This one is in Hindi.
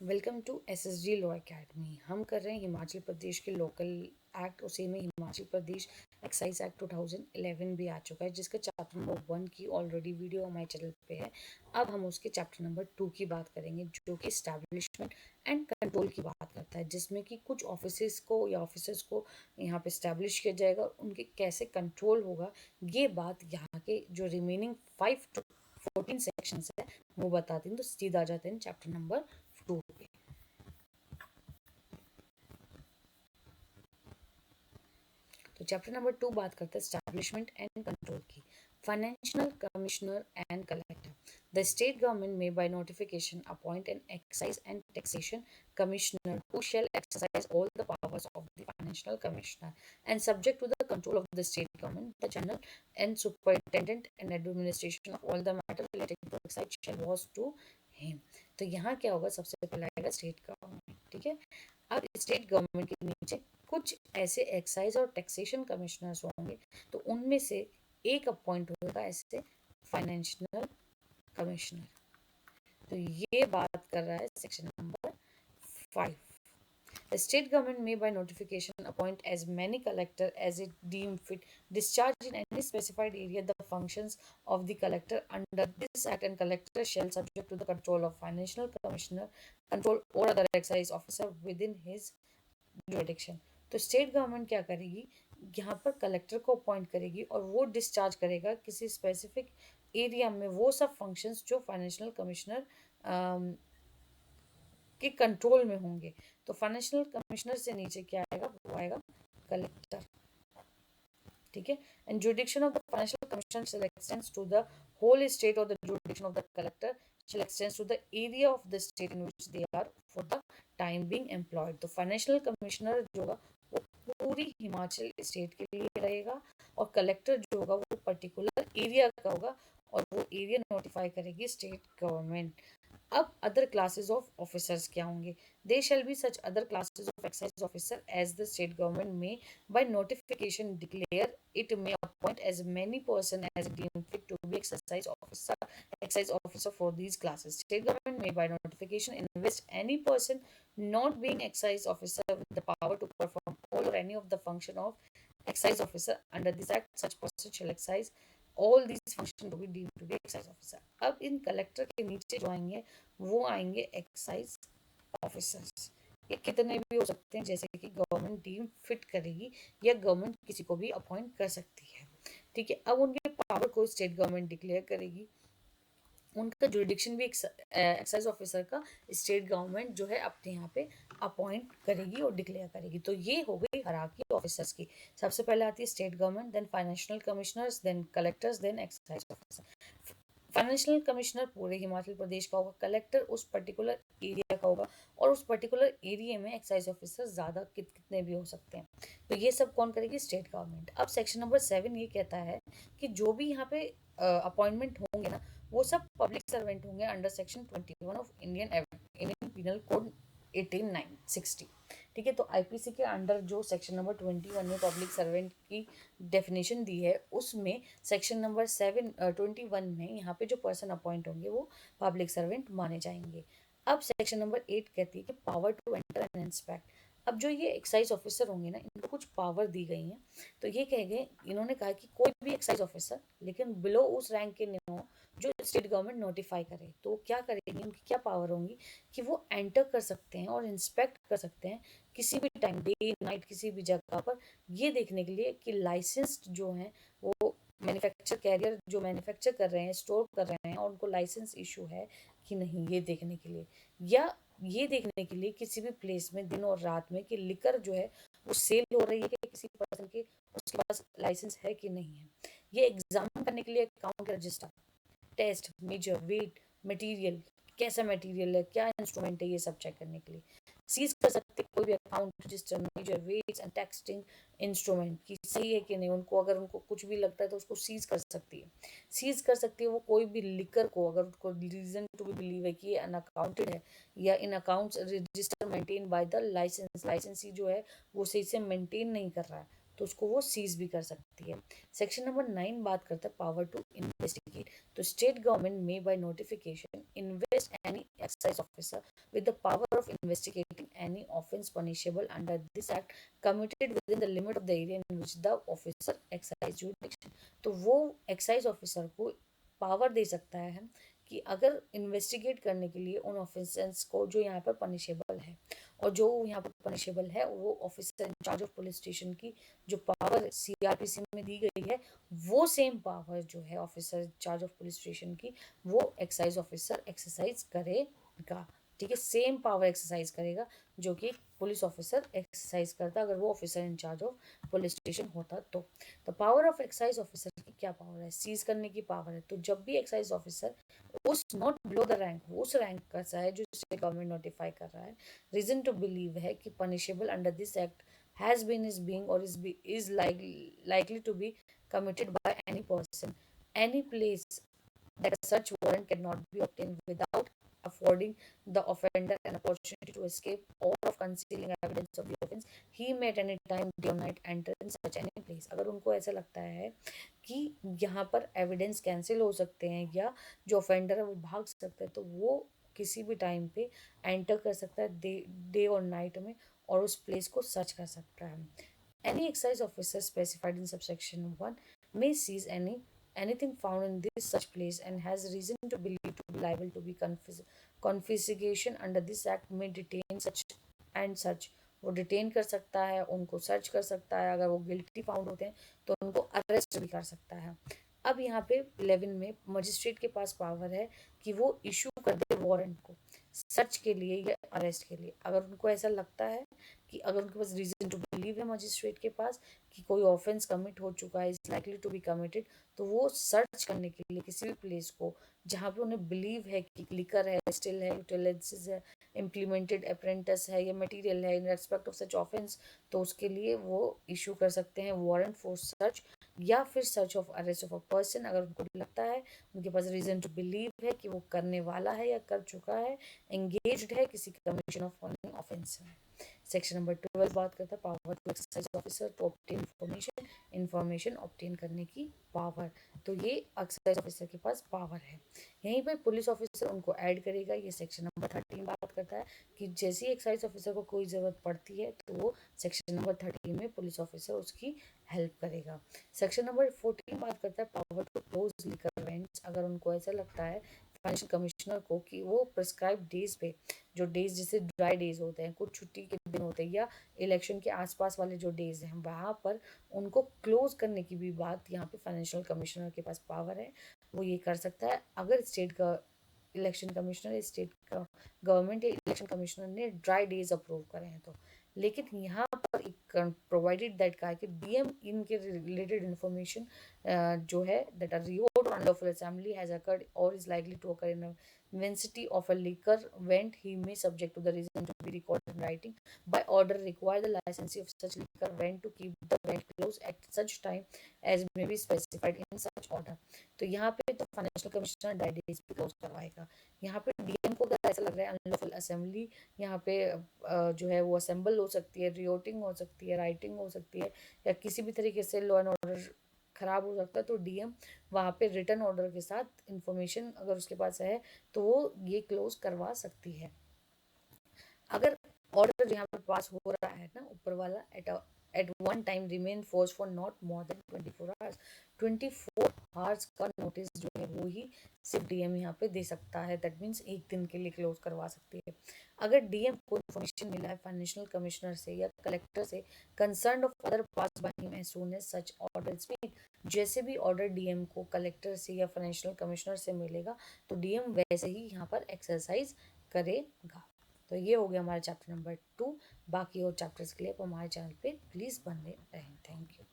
Welcome to SSG law academy. हम कर रहे हैं हिमाचल प्रदेश के लोकल एक्ट, उसी में हिमाचल प्रदेश एक्साइज एक्ट 2011 भी आ चुका है, जिसका चैप्टर नंबर 1 की ऑलरेडी वीडियो हमारे चैनल पे है। अब हम उसके चैप्टर नंबर 2 की बात करेंगे, जो कि इस्टेब्लिशमेंट एंड कंट्रोल की बात करता है, जिसमें कि कुछ ऑफिसेस को या ऑफिसर्स को यहाँ पे इस्टेब्लिश किया जाएगा और उनके कैसे कंट्रोल होगा। ये बात यहाँ के जो रिमेनिंग 5 to 14 सेक्शंस है वो बताते हैं। तो सीधा आ जाते हैं चैप्टर नंबर 2 पे। तो चैप्टर नंबर 2 बात करता है स्टैब्लिशमेंट एंड कंट्रोल की। Financial commissioner and collector, the state government may by notification appoint an excise and taxation commissioner who shall exercise all the powers of the financial commissioner and subject to the control of the state government. The general and superintendent and administration of all the matters relating to excise shall was to him. तो यहाँ क्या होगा, सबसे पहले आएगा स्टेट गवर्नमेंट। ठीक है, अब स्टेट गवर्नमेंट के नीचे कुछ ऐसे एक्साइज और टैक्सेशन कमिश्नर्स होंगे, तो उनमें से एक अपॉइंट होगा ऐसे फाइनेंशियल कमिश्नर। तो ये बात कर रहा है section number 5। The state government may by notification appoint as many collector as it deem fit, discharge in any specified area the functions of the collector under this act, and collector shall subject to the control of financial commissioner control or other excise officer within his jurisdiction. तो स्टेट गवर्नमेंट क्या करेगी, यहाँ पर कलेक्टर को अपॉइंट करेगी और वो डिस्चार्ज करेगा किसी स्पेसिफिक एरिया में वो सब फंक्शंस जो फाइनेंशियल कमिश्नर के कंट्रोल में होंगे। तो फाइनेंशियल कमिश्नर से नीचे क्या आएगा, वो आएगा कलेक्टर। ठीक है, and jurisdiction of the financial commissioner shall extends to the whole state, or the jurisdiction of the collector shall extends to the area of the state in which they are for the time being employed. तो फाइनेंशियल कमिश्नर जो होगा वो पूरी हिमाचल स्टेट के लिए रहेगा, और कलेक्टर जो होगा वो पर्टिकुलर एरिया का होगा, और वो एरिया नोटिफाई करेगी स्टेट गवर्नमेंट। अब अदर क्लासेस ऑफ ऑफिसर्स क्या होंगे, they shall be such other classes of excise officer as the state government में by notification declare it may appoint as many person as deemed fit to be excise officer for these classes. State government may by notification invest any person not being excise officer with the power to perform all or any of the function of excise officer under this act. Such person shall exercise all these function to be deemed to be excise officer. अब इन कलेक्टर के नीचे जो आएंगे वो आएंगे एक्साइज ऑफिसर्स। ये कितने भी हो सकते हैं, जैसे कि गवर्नमेंट डीम फिट करेगी या गवर्नमेंट किसी को भी अपॉइंट कर सकती है। ठीक है, अब उनके पावर को स्टेट गवर्नमेंट डिक्लेयर करेगी, उनका जुरिडिक्शन भी एक्साइज ऑफिसर का स्टेट गवर्नमेंट जो है अपने यहाँ पे अपॉइंट करेगी और डिक्लेयर करेगी। तो ये हो गई हायरार्की ऑफिसर्स की। सबसे पहले आती है state government, then financial commissioners, then collectors, then excise officer. Financial commissioner पूरे हिमाचल प्रदेश का होगा, कलेक्टर उस पर्टिकुलर एरिया का होगा, और उस पर्टिकुलर एरिया में एक्साइज ऑफिसर ज़्यादा कितने भी हो सकते हैं। तो ये सब कौन करेगी, स्टेट गवर्नमेंट। अब सेक्शन नंबर 7 ये कहता है कि जो भी यहाँ पे अपॉइंटमेंट होंगे ना, वो सब पब्लिक सर्वेंट होंगे under section 21 of Indian penal code 18960। ठीक है, तो आईपीसी के अंडर जो सेक्शन नंबर 21 में पब्लिक सर्वेंट की डेफिनेशन दी है, उसमें सेक्शन नंबर 21 में यहाँ पे जो पर्सन अपॉइंट होंगे वो पब्लिक सर्वेंट माने जाएंगे। अब सेक्शन नंबर 8 कहती है कि power to enter and inspect. अब जो ये एक्साइज ऑफिसर होंगे ना, इनको कुछ पावर दी गई हैं। तो ये कह गए, इन्होंने कहा कि कोई भी एक्साइज ऑफिसर लेकिन बिलो उस रैंक के नहीं हो जो स्टेट गवर्नमेंट नोटिफाई करे, तो क्या करेंगे, उनकी क्या पावर होंगी कि वो एंटर कर सकते हैं और इंस्पेक्ट कर सकते हैं किसी भी टाइम, डे नाइट, किसी भी जगह पर, ये देखने के लिए कि लाइसेंस्ड जो हैं वो मैन्युफैक्चर कैरियर जो मैन्युफैक्चर कर रहे हैं, स्टोर कर रहे हैं, और उनको लाइसेंस इशू है कि नहीं, ये देखने के लिए, या ये देखने के लिए किसी भी प्लेस में दिन और रात में कि लिकर जो है वो सेल हो रही है कि किसी पर्सन के उसके पास लाइसेंस है कि नहीं है। ये एग्जाम करने के लिए count register, test, measure, weight, material, कैसा मटेरियल है, क्या इंस्ट्रूमेंट है, ये सब चेक करने के लिए। सीज कर सकते हैं कोई भी account, register, measure, weights and texting instrument की सही है कि नहीं, उनको अगर उनको कुछ भी लगता है तो उसको सीज कर सकती है। सीज कर सकती है वो कोई भी लिकर को, अगर उनको रीजन टू बी बिलीव है कि ये अनअकाउंटेड है, या in accounts register maintain by the licensee जो है वो सही से मेंटेन नहीं कर रहा है, तो उसको वो सीज भी कर सकती है। सेक्शन नंबर 9 बात करता है पावर टू इन्वेस्टिगेट। तो state government may by notification invest any excise officer with the power of investigating any offence punishable under this act committed within the limit of the area in which the officer exercise jurisdiction। तो वो एक्साइज ऑफिसर को पावर दे सकता है कि अगर इन्वेस्टिगेट करने के लिए उन ऑफेंसेस को जो यहाँ पर पनिशेबल है, और जो यहाँ पर पनिशेबल है वो officer in charge of police station की जो पावर सीआरपीसी में दी गई है, वो सेम पावर जो है officer in charge of police station की वो एक्साइज ऑफिसर एक्सरसाइज करेगा। ठीक है, सेम पावर एक्सरसाइज करेगा जो कि पुलिस ऑफिसर एक्सरसाइज करता अगर वो officer in charge of police station होता तो पावर ऑफ एक्साइज ऑफिसर की क्या पावर है? सीज करने की पावर है। तो जब भी एक्साइज ऑफिसर उस नॉट बिलो द रैंक, उस रैंक का सा है जो स्टेट गवर्नमेंट नोटिफाई कर रहा है, रीजन टू बिलीव है कि punishable under this act has been is being और is likely to be committed by any person any place that a search warrant cannot be obtained without affording the offender an opportunity to escape or of concealing evidence of the offense he may at any time day or night enter in such any place। अगर उनको ऐसा लगता है कि यहाँ पर एविडेंस कैंसिल हो सकते हैं या जो ऑफेंडर है वो भाग सकता है, तो वो किसी भी टाइम पे एंटर कर सकता है डे और नाइट में और उस प्लेस को सर्च कर सकता है। Any excise officer specified in subsection 1 may seize anything found in this such place and has reason to believe to be liable to be confiscation under this act may detain such and such। वो डिटेन कर सकता है, उनको सर्च कर सकता है, अगर वो गिल्टी फाउंड होते हैं तो उनको अरेस्ट भी कर सकता है। अब यहाँ पे 11 में मजिस्ट्रेट के पास पावर है कि वो इशू कर दे वारंट को सर्च के लिए या अरेस्ट के लिए। अगर उनको ऐसा लगता है कि अगर उनके पास रीजन टू बिलीव है मजिस्ट्रेट के पास कि कोई ऑफेंस कमिट हो चुका है, is likely to be committed, तो वो सर्च करने के लिए किसी भी प्लेस को जहाँ पे उन्हें बिलीव है कि लिकर है, स्टिल है, यूटिलिटीज है, इम्प्लीमेंटेड अप्रेंटिस है या मटेरियल है in respect of such offence, तो उसके लिए वो इशू कर सकते हैं वारंट फॉर सर्च या फिर search of arrest of a person अगर उनको लगता है, उनके पास रीजन टू बिलीव है कि वो करने वाला है या कर चुका है, एंगेज्ड है किसी कमीशन ऑफ फॉलोइंग ऑफेंस है। सेक्शन नंबर 12 बात करता है power to exercise officer to obtain information obtain करने की पावर। तो ये एक्सरसाइज ऑफिसर के पास पावर है। यहीं पर पुलिस ऑफिसर उनको ऐड करेगा। ये सेक्शन नंबर 13 बात करता है कि जैसे ही एक्साइज ऑफिसर को कोई ज़रूरत पड़ती है तो वो सेक्शन नंबर 13 में पुलिस ऑफिसर उसकी हेल्प करेगा। सेक्शन नंबर 14 बात करता है power to close liquor vends. अगर उनको ऐसा लगता है फाइनेंशियल कमिश्नर को कि वो प्रिस्क्राइब डेज पे, जो डेज जैसे ड्राई डेज होते हैं, कुछ छुट्टी के दिन होते हैं या इलेक्शन के आसपास वाले जो डेज हैं, वहाँ पर उनको क्लोज करने की भी बात यहाँ पे फाइनेंशियल कमिश्नर के पास पावर है, वो ये कर सकता है अगर स्टेट का इलेक्शन कमिश्नर, स्टेट का गवर्नमेंट या इलेक्शन कमिश्नर ने ड्राई डेज अप्रूव करे हैं तो। लेकिन यहाँ पर एक प्रोवाइडेड दैट का है कि डीएम इनके रिलेटेड इन्फॉर्मेशन जो है that are riot or lawful assembly has occurred और is likely to occur in immensity of a liquor vent he may subject to the reason to be recorded in writing by order require the licensee of such liquor vent to keep the vent closed at such time as may be specified in such order। तो यहाँ पे तो फाइनेंशियल कमिश्नर डायरीज भी क्लोज करवाएगा। यहाँ पे डीएम को अगर ऐसा लग रहा है अनलॉफुल असेंबली यहाँ पे जो है वो असेंबल हो सकती है, रियोटिंग हो सकती है, राइटिंग हो सकती है, या किसी भी तरीके से लॉ एंड ऑर्डर खराब हो सकता है, तो डीएम वहाँ पे रिटर्न ऑर्डर के साथ इंफॉर्मेशन अगर उसके पास है तो वो ये क्लोज करवा सकती है। अगर ऑर्डर यहाँ पर पास हो रहा है ना ऊपर वाला at one time remain force for not more than 24 hours, 24 hours का नोटिस जो है वो ही सिर्फ डीएम यहाँ पे दे सकता है। दैट मीन्स एक दिन के लिए क्लोज करवा सकती है। अगर डीएम को इन्फॉर्मेशन मिला है फाइनेंशियल कमिश्नर से या कलेक्टर से concern of other pass by him as soon as such order is made, जैसे भी ऑर्डर डीएम को कलेक्टर से या फाइनेंशियल कमिश्नर से मिलेगा तो डीएम वैसे ही यहाँ पर एक्सरसाइज करेगा। तो ये हो गया हमारा चैप्टर नंबर 2। बाकी और चैप्टर्स के लिए आप हमारे चैनल पे प्लीज़ बने रहें। Thank you.